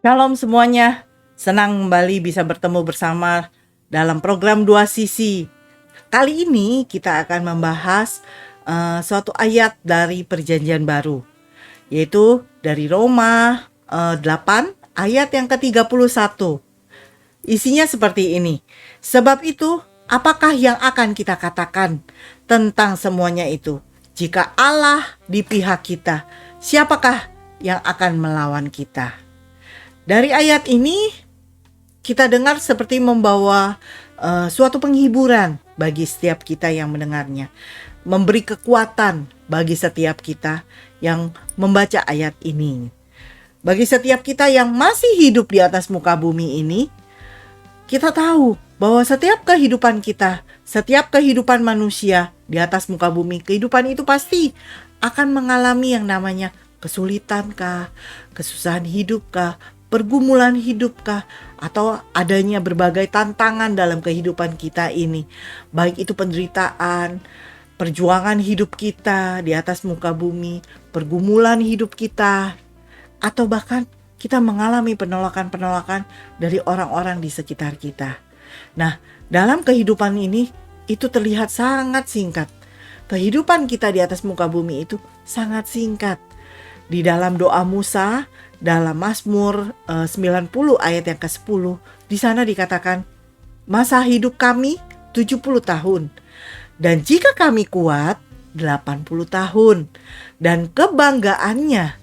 Shalom semuanya, senang kembali bisa bertemu bersama dalam program Dua Sisi. Kali ini kita akan membahas suatu ayat dari Perjanjian Baru, yaitu dari Roma 8 ayat yang ke-31. Isinya seperti ini. Sebab itu, apakah yang akan kita katakan tentang semuanya itu? Jika Allah di pihak kita, siapakah yang akan melawan kita? Dari ayat ini kita dengar seperti membawa suatu penghiburan bagi setiap kita yang mendengarnya, memberi kekuatan bagi setiap kita yang membaca ayat ini. Bagi setiap kita yang masih hidup di atas muka bumi ini, kita tahu bahwa setiap kehidupan kita, setiap kehidupan manusia di atas muka bumi, kehidupan itu pasti akan mengalami yang namanya kesulitan kah, kesusahan hidup kah, pergumulan hidupkah, atau adanya berbagai tantangan dalam kehidupan kita ini, baik itu penderitaan, perjuangan hidup kita di atas muka bumi, pergumulan hidup kita, atau bahkan kita mengalami penolakan-penolakan dari orang-orang di sekitar kita. Nah, dalam kehidupan ini itu terlihat sangat singkat. Kehidupan kita di atas muka bumi itu sangat singkat. Di dalam doa Musa, dalam Mazmur 90 ayat yang ke-10, di sana dikatakan, masa hidup kami 70 tahun, dan jika kami kuat 80 tahun, dan kebanggaannya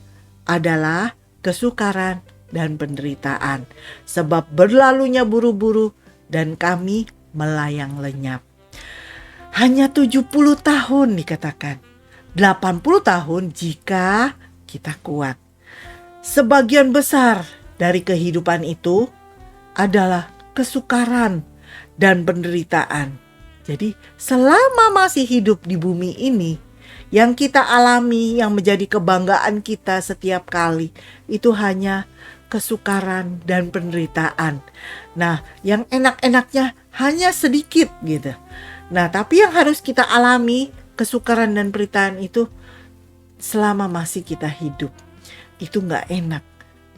adalah kesukaran dan penderitaan, sebab berlalunya buru-buru dan kami melayang lenyap. Hanya 70 tahun dikatakan, 80 tahun jika kita kuat. Sebagian besar dari kehidupan itu adalah kesukaran dan penderitaan. Jadi selama masih hidup di bumi ini, yang kita alami, yang menjadi kebanggaan kita setiap kali, itu hanya kesukaran dan penderitaan. Nah, yang enak-enaknya hanya sedikit gitu. Nah, tapi yang harus kita alami, kesukaran dan penderitaan itu selama masih kita hidup. Itu gak enak.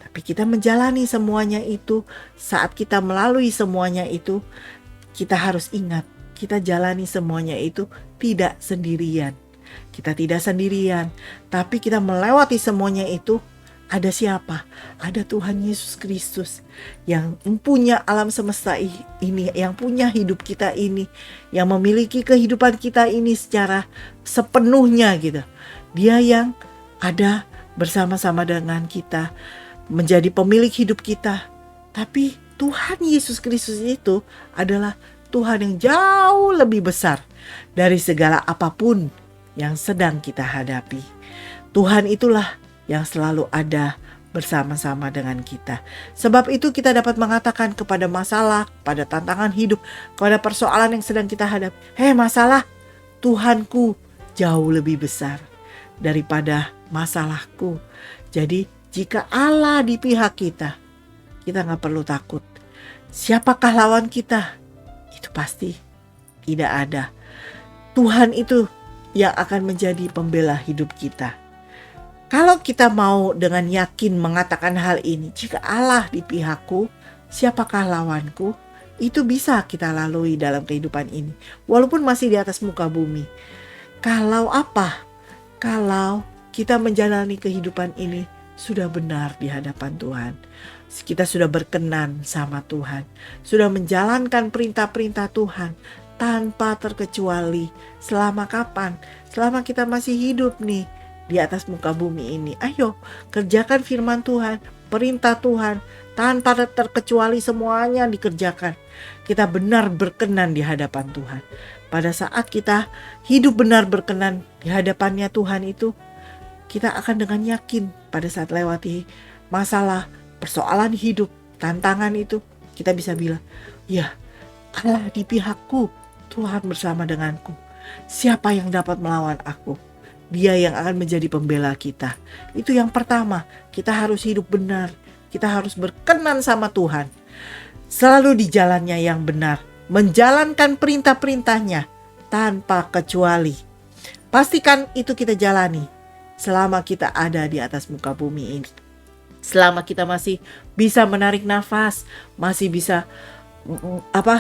Tapi kita menjalani semuanya itu. Saat kita melalui semuanya itu, kita harus ingat, kita jalani semuanya itu tidak sendirian. Kita tidak sendirian, tapi kita melewati semuanya itu. Ada siapa? Ada Tuhan Yesus Kristus yang punya alam semesta ini, yang punya hidup kita ini, yang memiliki kehidupan kita ini secara sepenuhnya gitu. Dia yang ada bersama-sama dengan kita, menjadi pemilik hidup kita. Tapi Tuhan Yesus Kristus itu adalah Tuhan yang jauh lebih besar dari segala apapun yang sedang kita hadapi. Tuhan itulah yang selalu ada bersama-sama dengan kita. Sebab itu kita dapat mengatakan kepada masalah, pada tantangan hidup, kepada persoalan yang sedang kita hadapi, hei masalah, Tuhanku jauh lebih besar daripada masalahku. Jadi jika Allah di pihak kita, kita gak perlu takut. Siapakah lawan kita? Itu pasti tidak ada. Tuhan itu yang akan menjadi pembela hidup kita. Kalau kita mau dengan yakin mengatakan hal ini, jika Allah di pihakku, siapakah lawanku? Itu bisa kita lalui dalam kehidupan ini, walaupun masih di atas muka bumi. Kalau apa? Kalau kita menjalani kehidupan ini sudah benar di hadapan Tuhan. Kita sudah berkenan sama Tuhan, sudah menjalankan perintah-perintah Tuhan tanpa terkecuali. Selama kapan? Selama kita masih hidup nih di atas muka bumi ini. Ayo kerjakan firman Tuhan, perintah Tuhan, tanpa terkecuali, semuanya dikerjakan. Kita benar berkenan di hadapan Tuhan. Pada saat kita hidup benar berkenan di hadapannya Tuhan itu, kita akan dengan yakin pada saat lewati masalah, persoalan hidup, tantangan itu, kita bisa bilang, ya Allah di pihakku, Tuhan bersama denganku. Siapa yang dapat melawan aku? Dia yang akan menjadi pembela kita. Itu yang pertama, kita harus hidup benar. Kita harus berkenan sama Tuhan. Selalu di jalannya yang benar. Menjalankan perintah-perintahnya tanpa kecuali. Pastikan itu kita jalani selama kita ada di atas muka bumi ini. Selama kita masih bisa menarik nafas, masih bisa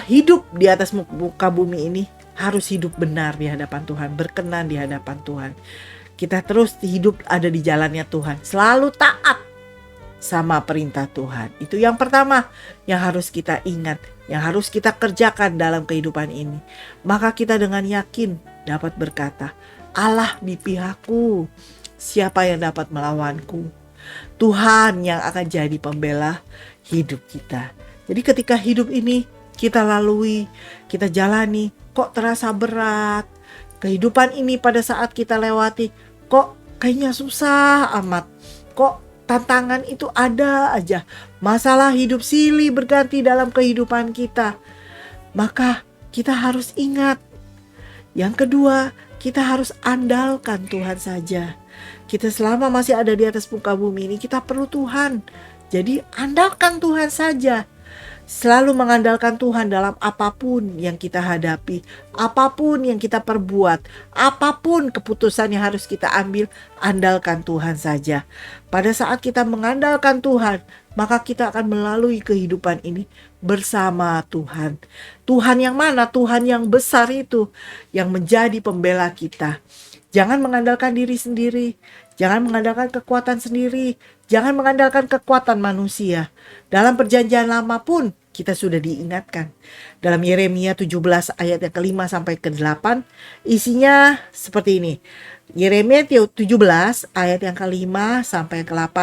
hidup di atas muka bumi ini, harus hidup benar di hadapan Tuhan, berkenan di hadapan Tuhan. Kita terus hidup ada di jalannya Tuhan, selalu taat sama perintah Tuhan. Itu yang pertama yang harus kita ingat, yang harus kita kerjakan dalam kehidupan ini. Maka kita dengan yakin dapat berkata, Allah di pihakku, siapa yang dapat melawanku? Tuhan yang akan jadi pembela hidup kita. Jadi ketika hidup ini kita lalui, kita jalani, kok terasa berat. Kehidupan ini pada saat kita lewati, kok kayaknya susah amat. Kok tantangan itu ada aja. Masalah hidup silih berganti dalam kehidupan kita. Maka kita harus ingat. Yang kedua, kita harus andalkan Tuhan saja. Kita selama masih ada di atas muka bumi ini, kita perlu Tuhan. Jadi andalkan Tuhan saja. Selalu mengandalkan Tuhan dalam apapun yang kita hadapi, apapun yang kita perbuat, apapun keputusan yang harus kita ambil, andalkan Tuhan saja. Pada saat kita mengandalkan Tuhan, maka kita akan melalui kehidupan ini bersama Tuhan. Tuhan yang mana? Tuhan yang besar itu, yang menjadi pembela kita. Jangan mengandalkan diri sendiri, jangan mengandalkan kekuatan sendiri, jangan mengandalkan kekuatan manusia. Dalam perjanjian lama pun kita sudah diingatkan. Dalam Yeremia 17 ayat yang ke-5 sampai ke-8, isinya seperti ini. Yeremia 17 ayat yang ke-5 sampai ke-8.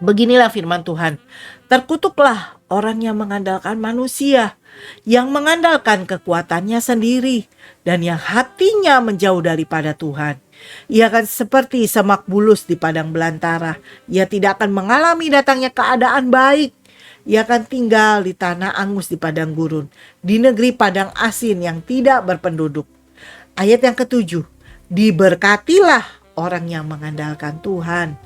Beginilah firman Tuhan, terkutuklah orang yang mengandalkan manusia, yang mengandalkan kekuatannya sendiri, dan yang hatinya menjauh daripada Tuhan. Ia akan seperti semak bulus di padang belantara. Ia tidak akan mengalami datangnya keadaan baik. Ia akan tinggal di tanah angus di padang gurun, di negeri padang asin yang tidak berpenduduk. Ayat yang ke-7, diberkatilah orang yang mengandalkan Tuhan.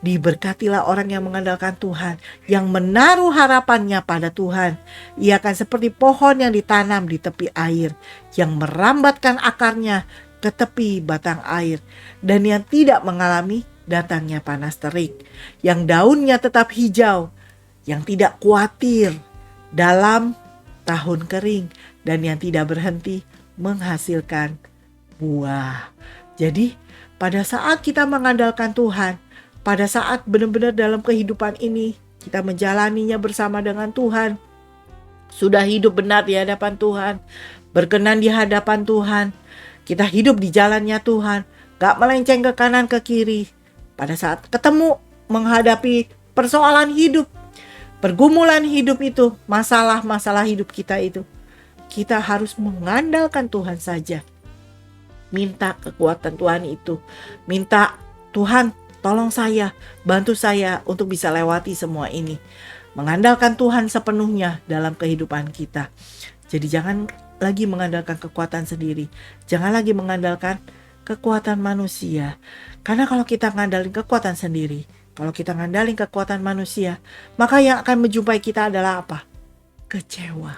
Diberkatilah orang yang mengandalkan Tuhan, yang menaruh harapannya pada Tuhan. Ia akan seperti pohon yang ditanam di tepi air, yang merambatkan akarnya ke tepi batang air, dan yang tidak mengalami datangnya panas terik, yang daunnya tetap hijau, yang tidak khawatir dalam tahun kering, dan yang tidak berhenti menghasilkan buah. Jadi pada saat kita mengandalkan Tuhan, pada saat benar-benar dalam kehidupan ini kita menjalaninya bersama dengan Tuhan, sudah hidup benar di hadapan Tuhan, berkenan di hadapan Tuhan, kita hidup di jalannya Tuhan, gak melenceng ke kanan ke kiri. Pada saat ketemu menghadapi persoalan hidup, pergumulan hidup itu, masalah-masalah hidup kita itu, kita harus mengandalkan Tuhan saja. Minta kekuatan Tuhan itu, minta Tuhan tolong saya, bantu saya untuk bisa lewati semua ini. Mengandalkan Tuhan sepenuhnya dalam kehidupan kita. Jadi jangan lagi mengandalkan kekuatan sendiri. Jangan lagi mengandalkan kekuatan manusia. Karena kalau kita ngandalin kekuatan sendiri, kalau kita ngandalin kekuatan manusia, maka yang akan menjumpai kita adalah apa? kecewa.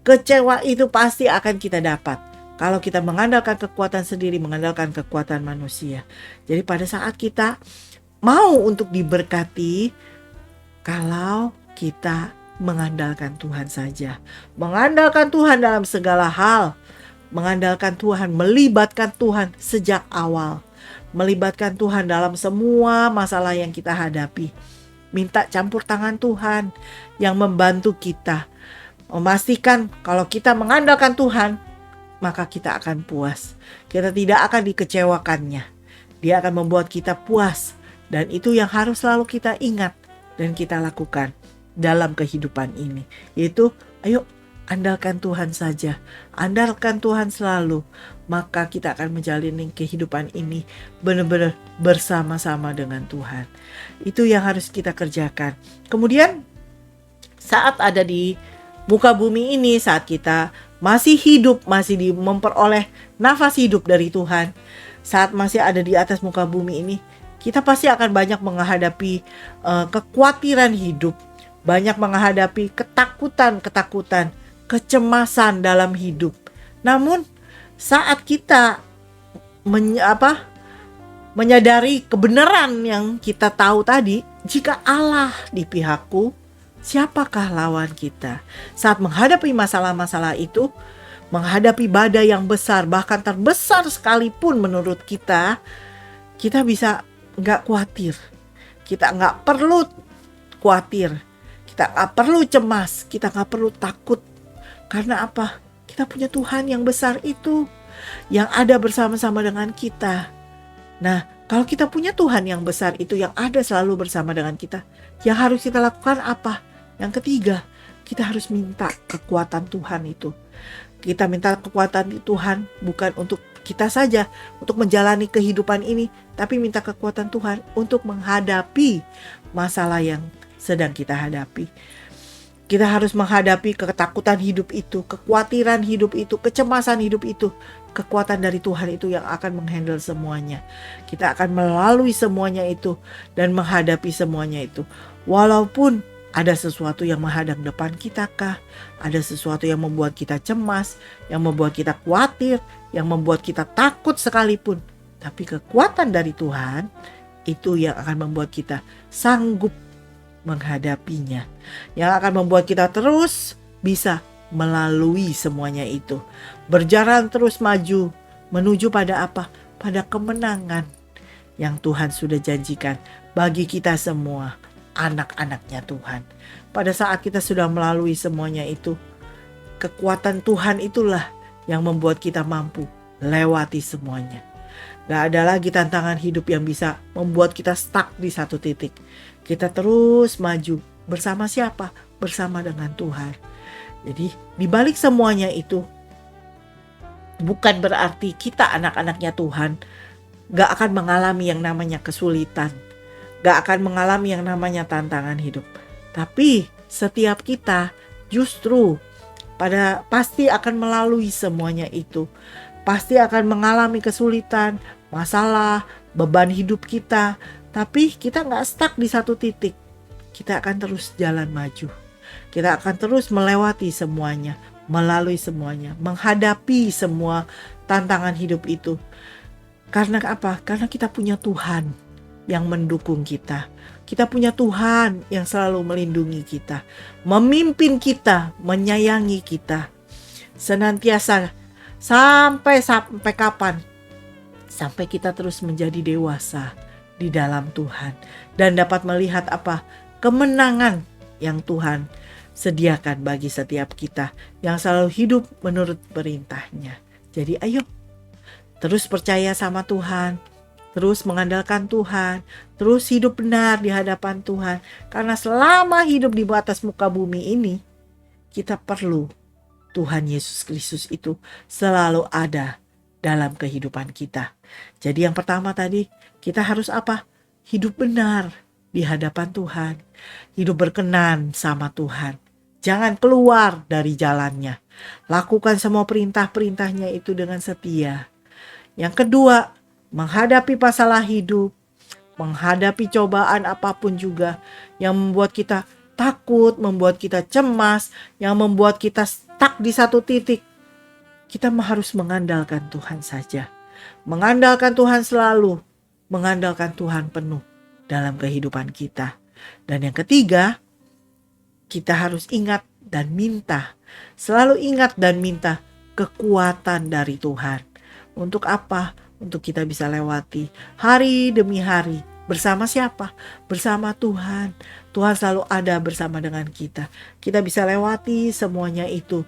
Kecewa itu pasti akan kita dapat kalau kita mengandalkan kekuatan sendiri, mengandalkan kekuatan manusia. Jadi pada saat kita mau untuk diberkati, kalau kita mengandalkan Tuhan saja, mengandalkan Tuhan dalam segala hal, mengandalkan Tuhan, melibatkan Tuhan sejak awal, melibatkan Tuhan dalam semua masalah yang kita hadapi. Minta campur tangan Tuhan yang membantu kita, memastikan kalau kita mengandalkan Tuhan, maka kita akan puas. Kita tidak akan dikecewakannya. Dia akan membuat kita puas. Dan itu yang harus selalu kita ingat dan kita lakukan dalam kehidupan ini. Yaitu, ayo andalkan Tuhan saja. Andalkan Tuhan selalu. Maka kita akan menjalani kehidupan ini benar-benar bersama-sama dengan Tuhan. Itu yang harus kita kerjakan. Kemudian saat ada di muka bumi ini, saat kita masih hidup, masih memperoleh nafas hidup dari Tuhan, saat masih ada di atas muka bumi ini, kita pasti akan banyak menghadapi kekhawatiran hidup, banyak menghadapi ketakutan, kecemasan dalam hidup. Namun saat kita menyadari kebenaran yang kita tahu tadi, jika Allah di pihakku, siapakah lawan kita? Saat menghadapi masalah-masalah itu, menghadapi badai yang besar, bahkan terbesar sekalipun menurut kita, kita bisa nggak khawatir. Kita nggak perlu khawatir. Kita nggak perlu cemas. Kita nggak perlu takut. Karena apa? Kita punya Tuhan yang besar itu, yang ada bersama-sama dengan kita. Nah, kalau kita punya Tuhan yang besar itu, yang ada selalu bersama dengan kita, yang harus kita lakukan apa? Yang ketiga, kita harus minta kekuatan Tuhan itu. Kita minta kekuatan Tuhan bukan untuk kita saja, untuk menjalani kehidupan ini, tapi minta kekuatan Tuhan untuk menghadapi masalah yang sedang kita hadapi. Kita harus menghadapi ketakutan hidup itu, kekhawatiran hidup itu, kecemasan hidup itu. Kekuatan dari Tuhan itu yang akan menghandle semuanya. Kita akan melalui semuanya itu dan menghadapi semuanya itu. Walaupun ada sesuatu yang menghadang depan kita kah? Ada sesuatu yang membuat kita cemas, yang membuat kita khawatir, yang membuat kita takut sekalipun. Tapi kekuatan dari Tuhan itu yang akan membuat kita sanggup menghadapinya, yang akan membuat kita terus bisa melalui semuanya itu, berjalan terus maju menuju pada apa? Pada kemenangan yang Tuhan sudah janjikan bagi kita semua, anak-anaknya Tuhan. Pada saat kita sudah melalui semuanya itu, kekuatan Tuhan itulah yang membuat kita mampu lewati semuanya. Gak ada lagi tantangan hidup yang bisa membuat kita stuck di satu titik. Kita terus maju. Bersama siapa? Bersama dengan Tuhan. Jadi di balik semuanya itu, bukan berarti kita anak-anaknya Tuhan gak akan mengalami yang namanya kesulitan. Gak akan mengalami yang namanya tantangan hidup. Tapi setiap kita justru pasti akan melalui semuanya itu. Pasti akan mengalami kesulitan, masalah, beban hidup kita. Tapi kita gak stuck di satu titik. Kita akan terus jalan maju. Kita akan terus melewati semuanya, melalui semuanya, menghadapi semua tantangan hidup itu. Karena apa? Karena kita punya Tuhan yang mendukung kita. Kita punya Tuhan yang selalu melindungi kita, memimpin kita, menyayangi kita. Senantiasa sampai kapan? Sampai kita terus menjadi dewasa di dalam Tuhan dan dapat melihat apa? Kemenangan yang Tuhan sediakan bagi setiap kita yang selalu hidup menurut perintahnya. Jadi ayo terus percaya sama Tuhan, terus mengandalkan Tuhan, terus hidup benar di hadapan Tuhan. Karena selama hidup di atas muka bumi ini, kita perlu Tuhan Yesus Kristus itu selalu ada dalam kehidupan kita. Jadi yang pertama tadi, kita harus apa? Hidup benar di hadapan Tuhan. Hidup berkenan sama Tuhan. Jangan keluar dari jalannya. Lakukan semua perintah-perintahnya itu dengan setia. Yang kedua, menghadapi masalah hidup, menghadapi cobaan apapun juga yang membuat kita takut, membuat kita cemas, yang membuat kita stuck di satu titik, kita harus mengandalkan Tuhan saja. Mengandalkan Tuhan selalu, mengandalkan Tuhan penuh dalam kehidupan kita. Dan yang ketiga, kita harus ingat dan minta, selalu ingat dan minta kekuatan dari Tuhan. Untuk apa? Untuk kita bisa lewati hari demi hari. Bersama siapa? Bersama Tuhan. Tuhan selalu ada bersama dengan kita. Kita bisa lewati semuanya itu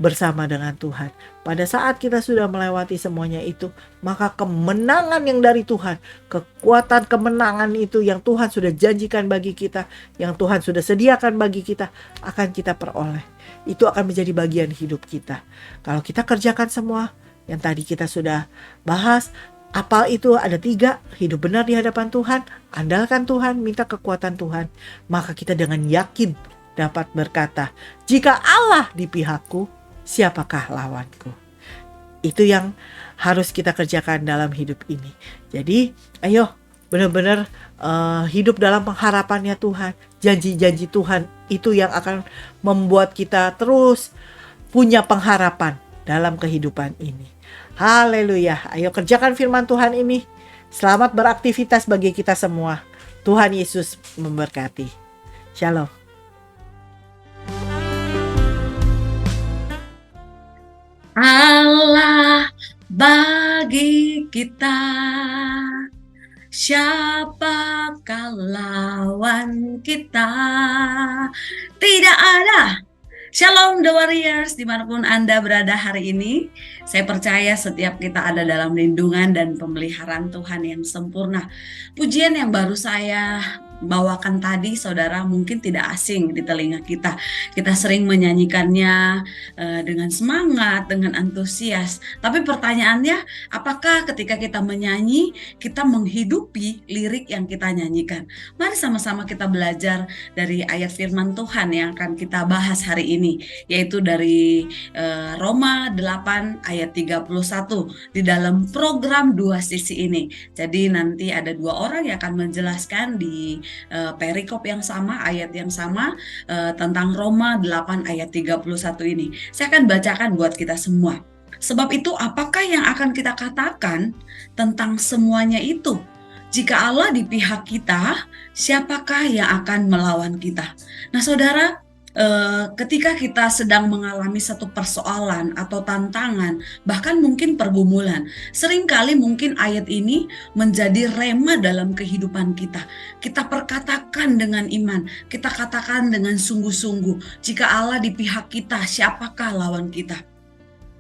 bersama dengan Tuhan. Pada saat kita sudah melewati semuanya itu, maka kemenangan yang dari Tuhan, kekuatan kemenangan itu yang Tuhan sudah janjikan bagi kita, yang Tuhan sudah sediakan bagi kita, akan kita peroleh. Itu akan menjadi bagian hidup kita. Kalau kita kerjakan semua yang tadi kita sudah bahas, apa itu ada 3, hidup benar di hadapan Tuhan, andalkan Tuhan, minta kekuatan Tuhan, maka kita dengan yakin dapat berkata, jika Allah di pihakku, siapakah lawanku? Itu yang harus kita kerjakan dalam hidup ini. Jadi ayo benar-benar hidup dalam pengharapannya Tuhan. Janji-janji Tuhan itu yang akan membuat kita terus punya pengharapan dalam kehidupan ini. Haleluya. Ayo kerjakan firman Tuhan ini. Selamat beraktivitas bagi kita semua. Tuhan Yesus memberkati. Shalom. Allah bagi kita, siapakah lawan kita? Tidak ada. Shalom The Warriors, dimanapun Anda berada hari ini. Saya percaya setiap kita ada dalam lindungan dan pemeliharaan Tuhan yang sempurna. Pujian yang baru saya bawakan tadi, saudara, mungkin tidak asing di telinga kita. Kita sering menyanyikannya dengan semangat, dengan antusias. Tapi pertanyaannya, apakah ketika kita menyanyi, kita menghidupi lirik yang kita nyanyikan? Mari sama-sama kita belajar dari ayat firman Tuhan yang akan kita bahas hari ini, yaitu dari Roma 8 ayat 31 di dalam program 2 sisi ini. Jadi nanti ada 2 orang yang akan menjelaskan di perikop yang sama, ayat yang sama tentang Roma 8 ayat 31 ini. Saya akan bacakan buat kita semua. Sebab itu apakah yang akan kita katakan tentang semuanya itu? Jika Allah di pihak kita, siapakah yang akan melawan kita? Nah saudara, ketika kita sedang mengalami satu persoalan atau tantangan, bahkan mungkin pergumulan, seringkali mungkin ayat ini menjadi rema dalam kehidupan kita. Kita perkatakan dengan iman, kita katakan dengan sungguh-sungguh, jika Allah di pihak kita, siapakah lawan kita?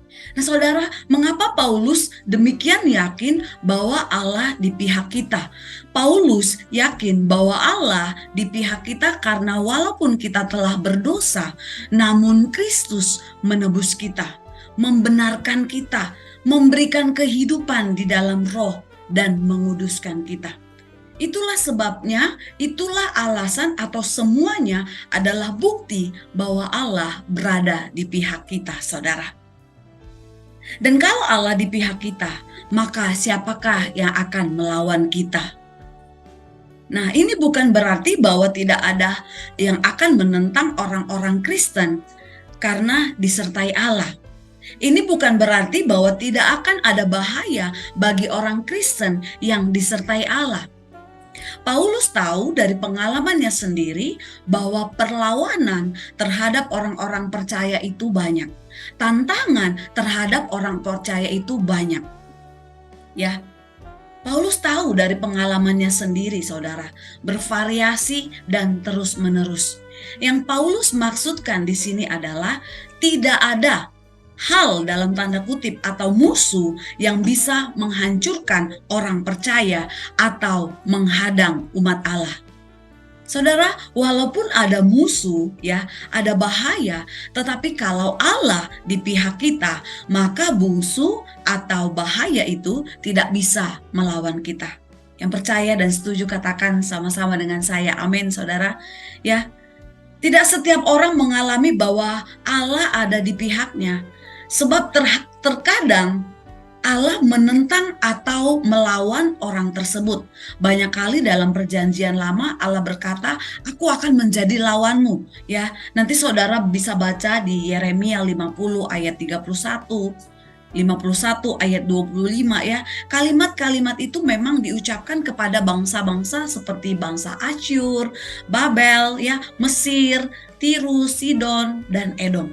Nah saudara, mengapa Paulus demikian yakin bahwa Allah di pihak kita? Paulus yakin bahwa Allah di pihak kita karena walaupun kita telah berdosa, namun Kristus menebus kita, membenarkan kita, memberikan kehidupan di dalam roh dan menguduskan kita. Itulah sebabnya, itulah alasan atau semuanya adalah bukti bahwa Allah berada di pihak kita, saudara. Dan kalau Allah di pihak kita, maka siapakah yang akan melawan kita? Nah, ini bukan berarti bahwa tidak ada yang akan menentang orang-orang Kristen karena disertai Allah. Ini bukan berarti bahwa tidak akan ada bahaya bagi orang Kristen yang disertai Allah. Paulus tahu dari pengalamannya sendiri bahwa perlawanan terhadap orang-orang percaya itu banyak. Tantangan terhadap orang percaya itu banyak. Ya, Paulus tahu dari pengalamannya sendiri, saudara, bervariasi dan terus-menerus. Yang Paulus maksudkan di sini adalah tidak ada hal dalam tanda kutip atau musuh yang bisa menghancurkan orang percaya atau menghadang umat Allah. Saudara, walaupun ada musuh, ya, ada bahaya, tetapi kalau Allah di pihak kita, maka musuh atau bahaya itu tidak bisa melawan kita. Yang percaya dan setuju katakan sama-sama dengan saya, amin, saudara. Ya, tidak setiap orang mengalami bahwa Allah ada di pihaknya, sebab terkadang Allah menentang atau melawan orang tersebut. Banyak kali dalam perjanjian lama Allah berkata, aku akan menjadi lawanmu. Ya, nanti saudara bisa baca di Yeremia 50 ayat 31, 51 ayat 25 ya. Kalimat-kalimat itu memang diucapkan kepada bangsa-bangsa seperti bangsa Asyur, Babel ya, Mesir, Tirus, Sidon, dan Edom.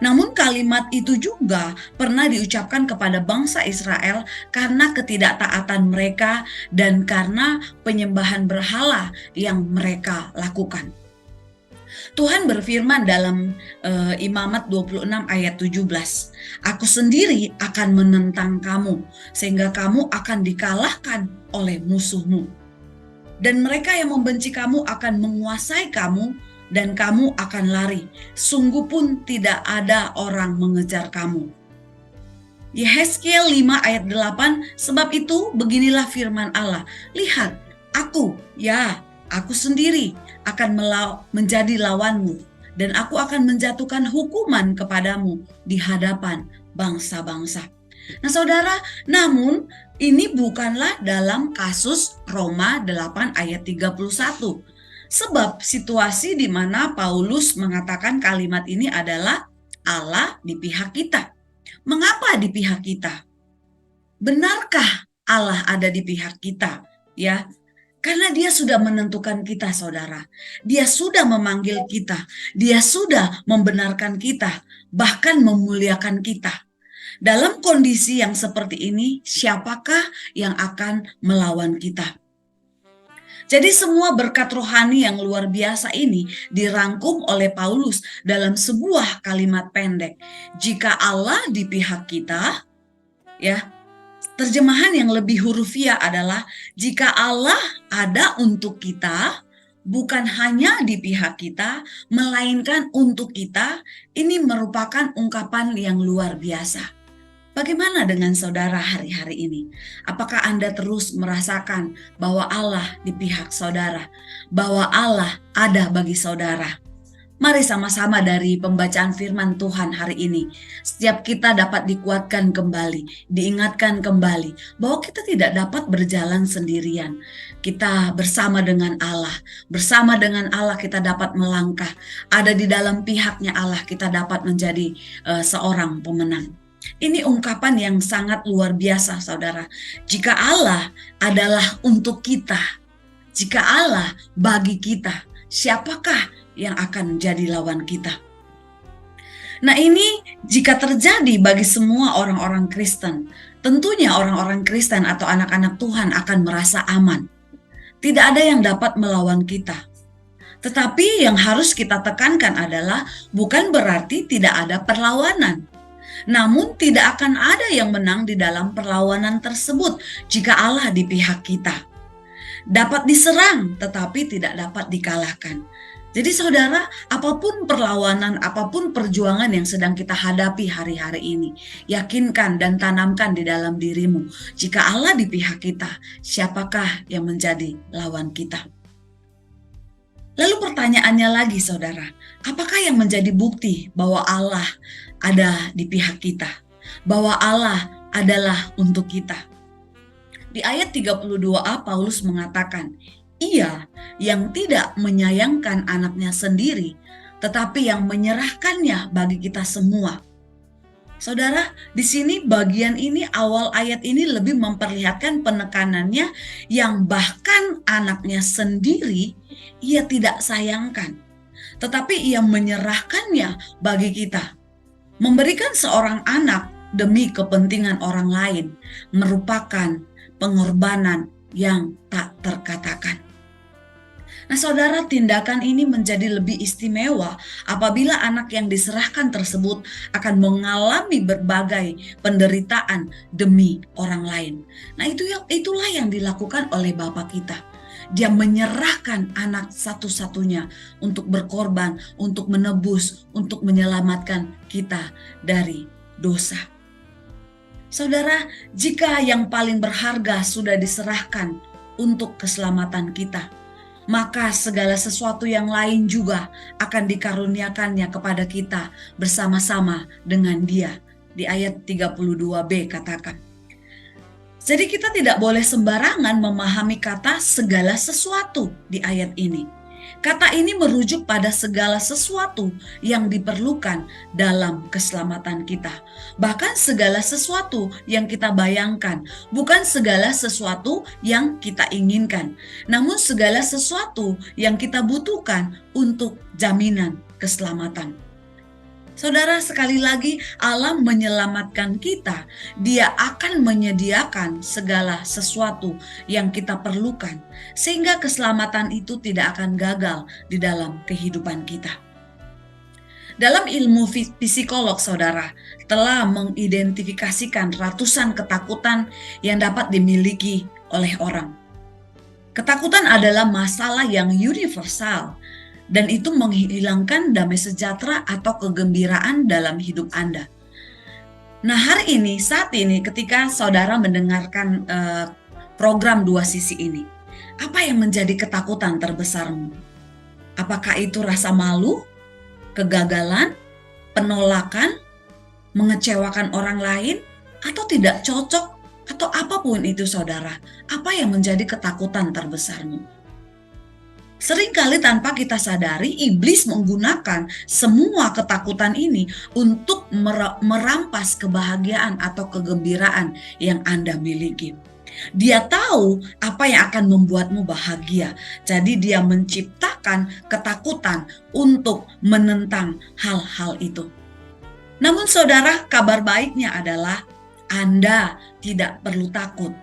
Namun kalimat itu juga pernah diucapkan kepada bangsa Israel karena ketidaktaatan mereka dan karena penyembahan berhala yang mereka lakukan. Tuhan berfirman dalam Imamat 26 ayat 17, aku sendiri akan menentang kamu sehingga kamu akan dikalahkan oleh musuhmu. Dan mereka yang membenci kamu akan menguasai kamu dan kamu akan lari. Sungguh pun tidak ada orang mengejar kamu. Yehezkiel 5 ayat 8, sebab itu beginilah firman Allah. Lihat, aku sendiri akan menjadi lawanmu dan aku akan menjatuhkan hukuman kepadamu di hadapan bangsa-bangsa. Nah saudara, namun ini bukanlah dalam kasus Roma 8 ayat 31. Sebab situasi di mana Paulus mengatakan kalimat ini adalah Allah di pihak kita. Mengapa di pihak kita? Benarkah Allah ada di pihak kita? Ya, karena dia sudah menentukan kita, saudara. Dia sudah memanggil kita. Dia sudah membenarkan kita, bahkan memuliakan kita. Dalam kondisi yang seperti ini, siapakah yang akan melawan kita? Jadi semua berkat rohani yang luar biasa ini dirangkum oleh Paulus dalam sebuah kalimat pendek. Jika Allah di pihak kita, ya, terjemahan yang lebih hurufiah adalah jika Allah ada untuk kita, bukan hanya di pihak kita, melainkan untuk kita, ini merupakan ungkapan yang luar biasa. Bagaimana dengan saudara hari-hari ini? Apakah Anda terus merasakan bahwa Allah di pihak saudara, bahwa Allah ada bagi saudara? Mari sama-sama dari pembacaan firman Tuhan hari ini, setiap kita dapat dikuatkan kembali, diingatkan kembali bahwa kita tidak dapat berjalan sendirian. Kita bersama dengan Allah kita dapat melangkah. Ada di dalam pihaknya Allah kita dapat menjadi seorang pemenang. Ini ungkapan yang sangat luar biasa, saudara. Jika Allah adalah untuk kita, jika Allah bagi kita, siapakah yang akan menjadi lawan kita? Nah, ini jika terjadi bagi semua orang-orang Kristen, tentunya orang-orang Kristen atau anak-anak Tuhan akan merasa aman. Tidak ada yang dapat melawan kita. Tetapi yang harus kita tekankan adalah bukan berarti tidak ada perlawanan. Namun tidak akan ada yang menang di dalam perlawanan tersebut jika Allah di pihak kita. Dapat diserang tetapi tidak dapat dikalahkan. Jadi saudara, apapun perlawanan, apapun perjuangan yang sedang kita hadapi hari-hari ini, yakinkan dan tanamkan di dalam dirimu, jika Allah di pihak kita, siapakah yang menjadi lawan kita? Lalu pertanyaannya lagi saudara, apakah yang menjadi bukti bahwa Allah ada di pihak kita? Bahwa Allah adalah untuk kita? Di ayat 32a Paulus mengatakan, Ia yang tidak menyayangkan anaknya sendiri, tetapi yang menyerahkannya bagi kita semua. Saudara, di sini bagian ini, awal ayat ini lebih memperlihatkan penekanannya yang bahkan anaknya sendiri ia tidak sayangkan. Tetapi ia menyerahkannya bagi kita. Memberikan seorang anak demi kepentingan orang lain merupakan pengorbanan yang tak terkatakan. Nah saudara, tindakan ini menjadi lebih istimewa apabila anak yang diserahkan tersebut akan mengalami berbagai penderitaan demi orang lain. Nah itulah yang dilakukan oleh Bapa kita. Dia menyerahkan anak satu-satunya untuk berkorban, untuk menebus, untuk menyelamatkan kita dari dosa. Saudara, jika yang paling berharga sudah diserahkan untuk keselamatan kita, maka segala sesuatu yang lain juga akan dikaruniakannya kepada kita bersama-sama dengan Dia. Di ayat 32b katakan, Jadi kita tidak boleh sembarangan memahami kata segala sesuatu di ayat ini. Kata ini merujuk pada segala sesuatu yang diperlukan dalam keselamatan kita. Bahkan segala sesuatu yang kita bayangkan, bukan segala sesuatu yang kita inginkan, namun segala sesuatu yang kita butuhkan untuk jaminan keselamatan. Saudara, sekali lagi Allah menyelamatkan kita. Dia akan menyediakan segala sesuatu yang kita perlukan, sehingga keselamatan itu tidak akan gagal di dalam kehidupan kita. Dalam ilmu psikolog, saudara, telah mengidentifikasikan ratusan ketakutan yang dapat dimiliki oleh orang. Ketakutan adalah masalah yang universal, dan itu menghilangkan damai sejahtera atau kegembiraan dalam hidup Anda. Nah, hari ini, saat ini, ketika saudara mendengarkan program Dua Sisi ini, apa yang menjadi ketakutan terbesarmu? Apakah itu rasa malu, kegagalan, penolakan, mengecewakan orang lain, atau tidak cocok, atau apapun itu, saudara? Apa yang menjadi ketakutan terbesarmu? Seringkali tanpa kita sadari, iblis menggunakan semua ketakutan ini untuk merampas kebahagiaan atau kegembiraan yang Anda miliki. Dia tahu apa yang akan membuatmu bahagia. Jadi dia menciptakan ketakutan untuk menentang hal-hal itu. Namun saudara, kabar baiknya adalah Anda tidak perlu takut.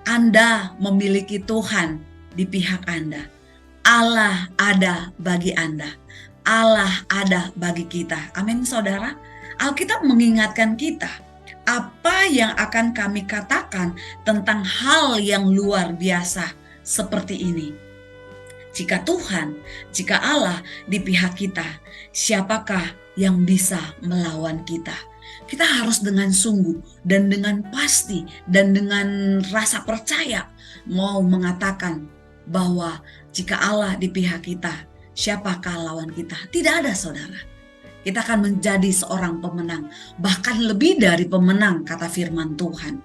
Anda memiliki Tuhan di pihak Anda. Allah ada bagi Anda. Allah ada bagi kita. Amin, saudara. Alkitab mengingatkan kita, apa yang akan kami katakan tentang hal yang luar biasa seperti ini. Jika Tuhan, jika Allah di pihak kita, siapakah yang bisa melawan kita? Kita harus dengan sungguh dan dengan pasti dan dengan rasa percaya mau mengatakan bahwa jika Allah di pihak kita, siapakah lawan kita? Tidak ada, saudara. Kita akan menjadi seorang pemenang, bahkan lebih dari pemenang, kata firman Tuhan.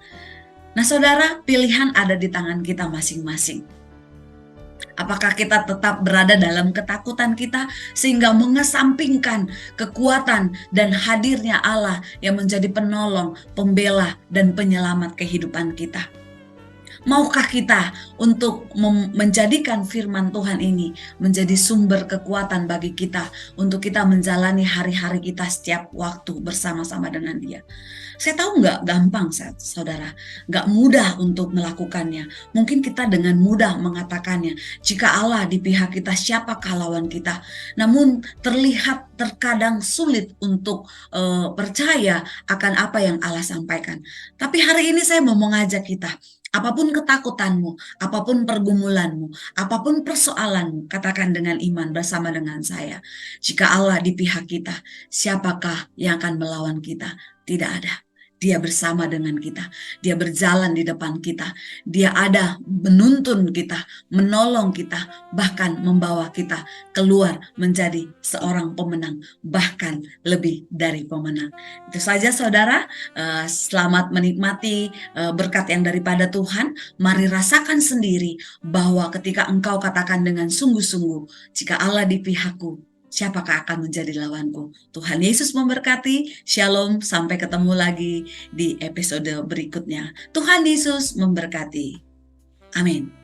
Nah, saudara, pilihan ada di tangan kita masing-masing. Apakah kita tetap berada dalam ketakutan kita sehingga mengesampingkan kekuatan dan hadirnya Allah yang menjadi penolong, pembela, dan penyelamat kehidupan kita? Maukah kita untuk menjadikan firman Tuhan ini menjadi sumber kekuatan bagi kita untuk kita menjalani hari-hari kita setiap waktu bersama-sama dengan Dia? Saya tahu nggak gampang, saudara, nggak mudah untuk melakukannya. Mungkin kita dengan mudah mengatakannya, jika Allah di pihak kita, siapakah lawan kita? Namun terlihat terkadang sulit untuk percaya akan apa yang Allah sampaikan. Tapi hari ini saya mau mengajak kita, apapun ketakutanmu, apapun pergumulanmu, apapun persoalanmu, katakan dengan iman bersama dengan saya. Jika Allah di pihak kita, siapakah yang akan melawan kita? Tidak ada. Dia bersama dengan kita. Dia berjalan di depan kita. Dia ada menuntun kita, menolong kita, bahkan membawa kita keluar menjadi seorang pemenang, bahkan lebih dari pemenang. Itu saja, saudara. Selamat menikmati berkat yang daripada Tuhan. Mari rasakan sendiri bahwa ketika engkau katakan dengan sungguh-sungguh, jika Allah di pihakku, siapakah akan menjadi lawanku? Tuhan Yesus memberkati. Shalom, sampai ketemu lagi di episode berikutnya. Tuhan Yesus memberkati. Amin.